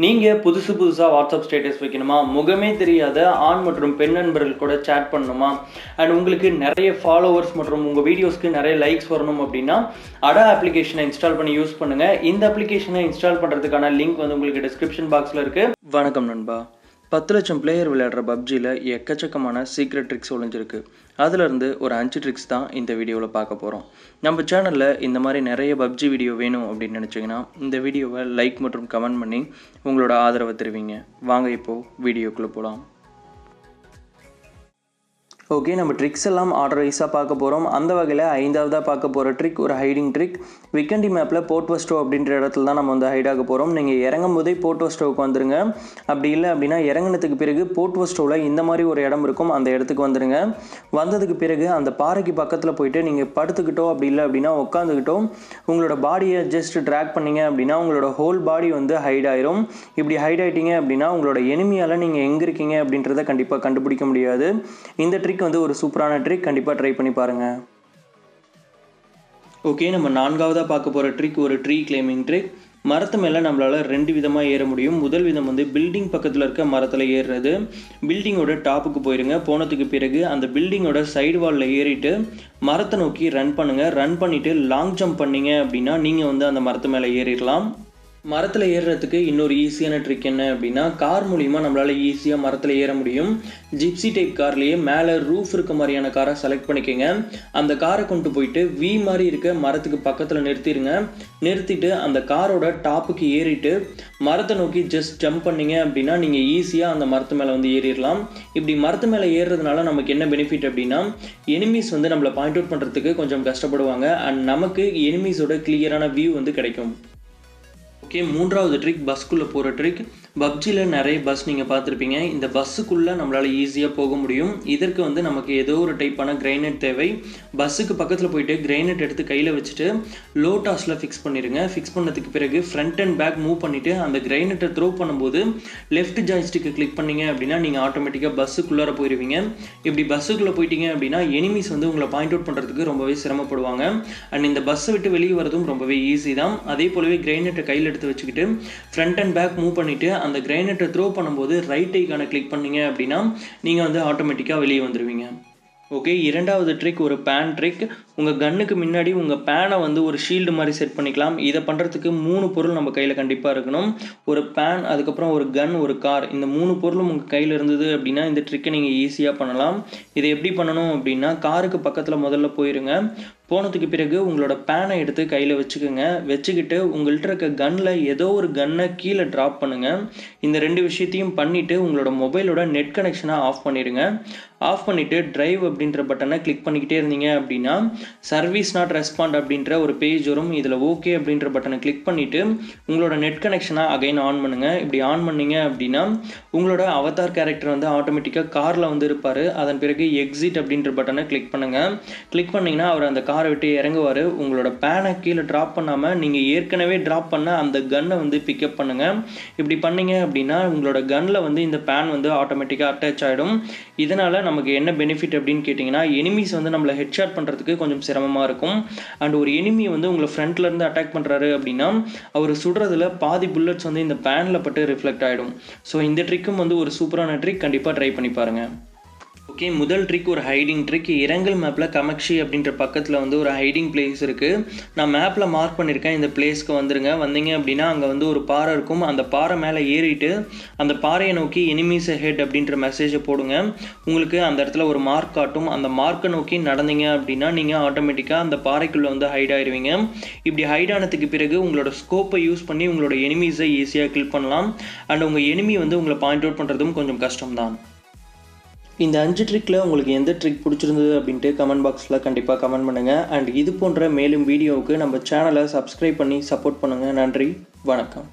நீங்க புதுசா WhatsApp status வைக்கணுமா? முகமே தெரியாத ஆண் மற்றும் பெண் நண்பர்கள் கூட சேட் பண்ணணுமா? அண்ட் உங்களுக்கு நிறைய ஃபாலோவர்ஸ் மற்றும் உங்க வீடியோஸ்க்கு நிறைய லைக்ஸ் வரணும் அப்படின்னா அடா அப்ளிகேஷனை இன்ஸ்டால் பண்ணி யூஸ் பண்ணுங்க. இந்த அப்ளிகேஷனை இன்ஸ்டால் பண்றதுக்கான லிங்க் வந்து உங்களுக்கு டிஸ்கிரிப்ஷன் பாக்ஸ்ல இருக்கு. வணக்கம் நண்பா. 10 லட்சம் பிளேயர் விளையாடுற பப்ஜியில் எக்கச்சக்கமான சீக்ரெட் ட்ரிக்ஸ் ஒளிஞ்சிருக்கு. அதிலிருந்து ஒரு 5 ட்ரிக்ஸ் தான் இந்த வீடியோவில் பார்க்க போகிறோம். நம்ம சேனலில் இந்த மாதிரி நிறைய பப்ஜி வீடியோ வேணும் அப்படின்னு நினச்சிங்கன்னா இந்த வீடியோவை லைக் மற்றும் கமெண்ட் பண்ணி உங்களோட ஆதரவை தெரிவிங்க. வாங்க இப்போது வீடியோக்குள்ளே போகலாம். ஓகே, நம்ம ட்ரிக்ஸ் எல்லாம் ஆர்டர் வைஸாக பார்க்க போகிறோம். அந்த வகையில் 5ஆவதாக பார்க்க போகிற ட்ரிக் ஒரு ஹைடிங் ட்ரிக். விக்கெண்டி மேப்பில் போர்ட் வெஸ்டோ அப்படின்ற இடத்துல தான் நம்ம வந்து ஹைட் ஆக போகிறோம். நீங்கள் இறங்கும் போதே போர்ட் வெஸ்டோவுக்கு வந்துருங்க. அப்படி இல்லை அப்படின்னா இறங்கினதுக்கு பிறகு போர்ட் வெஸ்டோவில் இந்த மாதிரி ஒரு இடம் இருக்கும், அந்த இடத்துக்கு வந்துடுங்க. வந்ததுக்கு பிறகு அந்த பாறைக்கு பக்கத்தில் போயிட்டு நீங்கள் படுத்துக்கிட்டோ அப்படி இல்லை அப்படின்னா உட்காந்துக்கிட்டோ உங்களோட பாடியை ஜஸ்ட் ட்ராக் பண்ணிங்க அப்படின்னா உங்களோட ஹோல் பாடி வந்து ஹைட் ஆயிரும். இப்படி ஹைட் ஆகிட்டீங்க அப்படின்னா உங்களோட எனிமியால் நீங்கள் எங்கே இருக்கீங்க அப்படின்றத கண்டிப்பாக கண்டுபிடிக்க முடியாது. இந்த ட்ரிக் வந்து ஒரு சூப்பரான ட்ரிக், கண்டிப்பாக ட்ரை பண்ணி பாருங்க. ஓகே, நம்ம 4ஆவதாக பார்க்க போகிற ட்ரிக் ஒரு ட்ரீ கிளைம்பிங் ட்ரிக். மரத்து மேலே நம்மளால் 2 விதமாக ஏற முடியும். முதல் விதம் வந்து பில்டிங் பக்கத்தில் இருக்க மரத்தில் ஏறுறது. பில்டிங்கோட டாப்புக்கு போயிருங்க. போனதுக்கு பிறகு அந்த பில்டிங்கோட சைடு வாலில் ஏறிட்டு மரத்தை நோக்கி ரன் பண்ணுங்கள். ரன் பண்ணிவிட்டு லாங் ஜம்ப் பண்ணிங்க அப்படின்னா நீங்கள் வந்து அந்த மரத்து மேலே ஏறிடலாம். மரத்தில் ஏறுறதுக்கு இன்னொரு ஈஸியான ட்ரிக் என்ன அப்படின்னா, கார் மூலிமா நம்மளால் ஈஸியாக மரத்தில் ஏற முடியும். ஜிப்சி டைப் கார்லேயே மேலே ரூஃப் இருக்க மாதிரியான காரை செலக்ட் பண்ணிக்கோங்க. அந்த காரை கொண்டு போயிட்டு வி மாதிரி இருக்க மரத்துக்கு பக்கத்தில் நிறுத்திடுங்க. நிறுத்திட்டு அந்த காரோட டாப்புக்கு ஏறிட்டு மரத்தை நோக்கி ஜஸ்ட் ஜம்ப் பண்ணிங்க அப்படின்னா நீங்கள் ஈஸியாக அந்த மரத்து மேலே வந்து ஏறிடலாம். இப்படி மரத்து மேலே ஏறுறதுனால நமக்கு என்ன பெனிஃபிட் அப்படின்னா, எனிமீஸ் வந்து நம்மளை பாயிண்ட் அவுட் பண்ணுறதுக்கு கொஞ்சம் கஷ்டப்படுவாங்க. அண்ட் நமக்கு எனிமீஸோட கிளியரான வியூ வந்து கிடைக்கும். ஓகே, 3ஆவது ட்ரிக் பஸ்க்குள்ளே போகிற ட்ரிக். பப்ஜியில் நிறைய பஸ் நீங்கள் பார்த்துருப்பீங்க. இந்த பஸ்ஸுக்குள்ளே நம்மளால் ஈஸியாக போக முடியும். இதற்கு வந்து நமக்கு ஏதோ ஒரு டைப்பான கிரைனட் தேவை. பஸ்ஸுக்கு பக்கத்தில் போயிட்டு கிரைனட் எடுத்து கையில் வச்சுட்டு லோ டாஸில் ஃபிக்ஸ் பண்ணிடுங்க. ஃபிக்ஸ் பண்ணதுக்கு பிறகு ஃப்ரண்ட் அண்ட் பேக் மூவ் பண்ணிவிட்டு அந்த கிரைனட்டை த்ரோ பண்ணும்போது லெஃப்ட் ஜாய்ஸ்டிக்கை கிளிக் பண்ணிங்க அப்படின்னா நீங்கள் ஆட்டோமேட்டிக்காக பஸ்ஸுக்குள்ளார போயிடுவீங்க. இப்படி பஸ்ஸுக்குள்ளே போயிட்டீங்க அப்படின்னா எனிமீஸ் வந்து உங்களை பாயிண்ட் அவுட் பண்ணுறதுக்கு ரொம்பவே சிரமப்படுவாங்க. அண்ட் இந்த பஸ்ஸை விட்டு வெளியே வரதும் ரொம்பவே ஈஸி தான். அதே போலவே கிரைனட்டை கையில் எடுத்து வச்சுக்கிட்டு ஃப்ரண்ட் அண்ட் பேக் மூவ் பண்ணிவிட்டு அந்த கிரைனட்டை த்ரோ பண்ணும்போது ரைட் ஐக்கான கிளிக் பண்ணீங்க அப்படின்னா நீங்கள் வந்து ஆட்டோமேட்டிக்காக வெளியே வந்துடுவீங்க. ஓகே, 2ஆவது ட்ரிக் ஒரு பேன் ட்ரிக். உங்கள் கன்னுக்கு முன்னாடி உங்கள் பேனை வந்து ஒரு ஷீல்டு மாதிரி செட் பண்ணிக்கலாம். இதை பண்ணுறதுக்கு 3 பொருள் நம்ம கையில் கண்டிப்பாக இருக்கணும். ஒரு பேன், அதுக்கப்புறம் ஒரு கன், ஒரு கார். இந்த 3 பொருளும் உங்கள் கையில் இருந்தது அப்படின்னா இந்த ட்ரிக்கை நீங்கள் ஈஸியாக பண்ணலாம். இதை எப்படி பண்ணணும் அப்படின்னா, காருக்கு பக்கத்தில் முதல்ல போயிருங்க. போனதுக்கு பிறகு உங்களோட பேனை எடுத்து கையில் வச்சுக்கோங்க. வச்சுக்கிட்டு உங்கள்கிட்ட இருக்க கன்னில் ஏதோ ஒரு கன்னை கீழே ட்ராப் பண்ணுங்கள். இந்த 2 விஷயத்தையும் பண்ணிவிட்டு உங்களோட மொபைலோட நெட் கனெக்ஷனை ஆஃப் பண்ணிடுங்க. ஆஃப் பண்ணிவிட்டு டிரைவ் அப்படின்ற பட்டனை கிளிக் பண்ணிக்கிட்டே இருந்தீங்க அப்படின்னா சர்வீஸ் நாட் ரெஸ்பாண்ட் அப்படின்ற ஒரு பேஜ் வரும். இதில் ஓகே அப்படின்ற பட்டனை கிளிக் பண்ணிவிட்டு உங்களோட நெட் கனெக்ஷனை அகைன் ஆன் பண்ணுங்கள். இப்படி ஆன் பண்ணிங்க அப்படின்னா உங்களோட அவதார் கேரக்டர் வந்து ஆட்டோமேட்டிக்காக காரில் வந்து இருப்பார். அதன் பிறகு எக்ஸிட் அப்படின்ற பட்டனை கிளிக் பண்ணுங்கள். கிளிக் பண்ணிங்கன்னா அவர் அந்த காரை விட்டு இறங்குவார். உங்களோட பேனை கீழே ட்ராப் பண்ணாமல் நீங்கள் ஏற்கனவே ட்ராப் பண்ண அந்த கன்னை வந்து பிக்கப் பண்ணுங்கள். இப்படி பண்ணிங்க அப்படின்னா உங்களோட கன்னில் வந்து இந்த பேன் வந்து ஆட்டோமேட்டிக்காக அட்டாச் ஆகிடும். இதனால் நமக்கு என்ன பெனிஃபிட் அப்படின்னு கேட்டிங்கன்னா, எனிமீஸ் வந்து நம்மளை ஹெட்ஷாட் பண்ணுறதுக்கு கொஞ்சம் சிரமமாக இருக்கும். அண்ட் ஒரு எனிமி வந்து உங்களை ஃப்ரண்ட்லேருந்து அட்டாக் பண்ணுறாரு அப்படின்னா அவர் சுடுறதுல பாதி புல்லட்ஸ் வந்து இந்த பேனில் பட்டு ரிஃப்ளெக்ட் ஆகிடும். ஸோ இந்த ட்ரிக்கும் வந்து ஒரு சூப்பரான ட்ரிக், கண்டிப்பாக ட்ரை பண்ணி பாருங்கள். ஓகே, முதல் ட்ரிக் ஒரு ஹைடிங் ட்ரிக். இரங்கல் மேப்பில் கமக்ஷி அப்படின்ற பக்கத்தில் வந்து ஒரு ஹைடிங் பிளேஸ் இருக்குது. நான் மேப்பில் மார்க் பண்ணியிருக்கேன். இந்த பிளேஸ்க்கு வந்துருங்க. வந்தீங்க அப்படின்னா அங்கே வந்து ஒரு பாறை இருக்கும். அந்த பாறை மேலே ஏறிட்டு அந்த பாறையை நோக்கி எனிமீஸ் ஹெட் அப்படின்ற மெசேஜை போடுங்க. உங்களுக்கு அந்த இடத்துல ஒரு மார்க் காட்டும். அந்த மார்க்கை நோக்கி நடந்தீங்க அப்படின்னா நீங்கள் ஆட்டோமேட்டிக்காக அந்த பாறைக்குள்ளே வந்து ஹைட் ஆயிடுவீங்க. இப்படி ஹைட் ஆனதுக்கு பிறகு உங்களோட ஸ்கோப்பை யூஸ் பண்ணி உங்களோட எனிமீஸை ஈஸியாக கில் பண்ணலாம். அண்ட் உங்கள் எனிமி வந்து உங்களை பாயிண்ட் அவுட் பண்ணுறதும் கொஞ்சம் கஷ்டம்தான். இந்த 5 ட்ரிக்கில் உங்களுக்கு எந்த ட்ரிக் பிடிச்சிருந்தது அப்படின்ட்டு கமெண்ட் பாக்ஸில் கண்டிப்பாக கமெண்ட் பண்ணுங்கள். அண்ட் இது போன்ற மேலும் வீடியோவுக்கு நம்ம சேனலை சப்ஸ்கிரைப் பண்ணி சப்போர்ட் பண்ணுங்கள். நன்றி, வணக்கம்.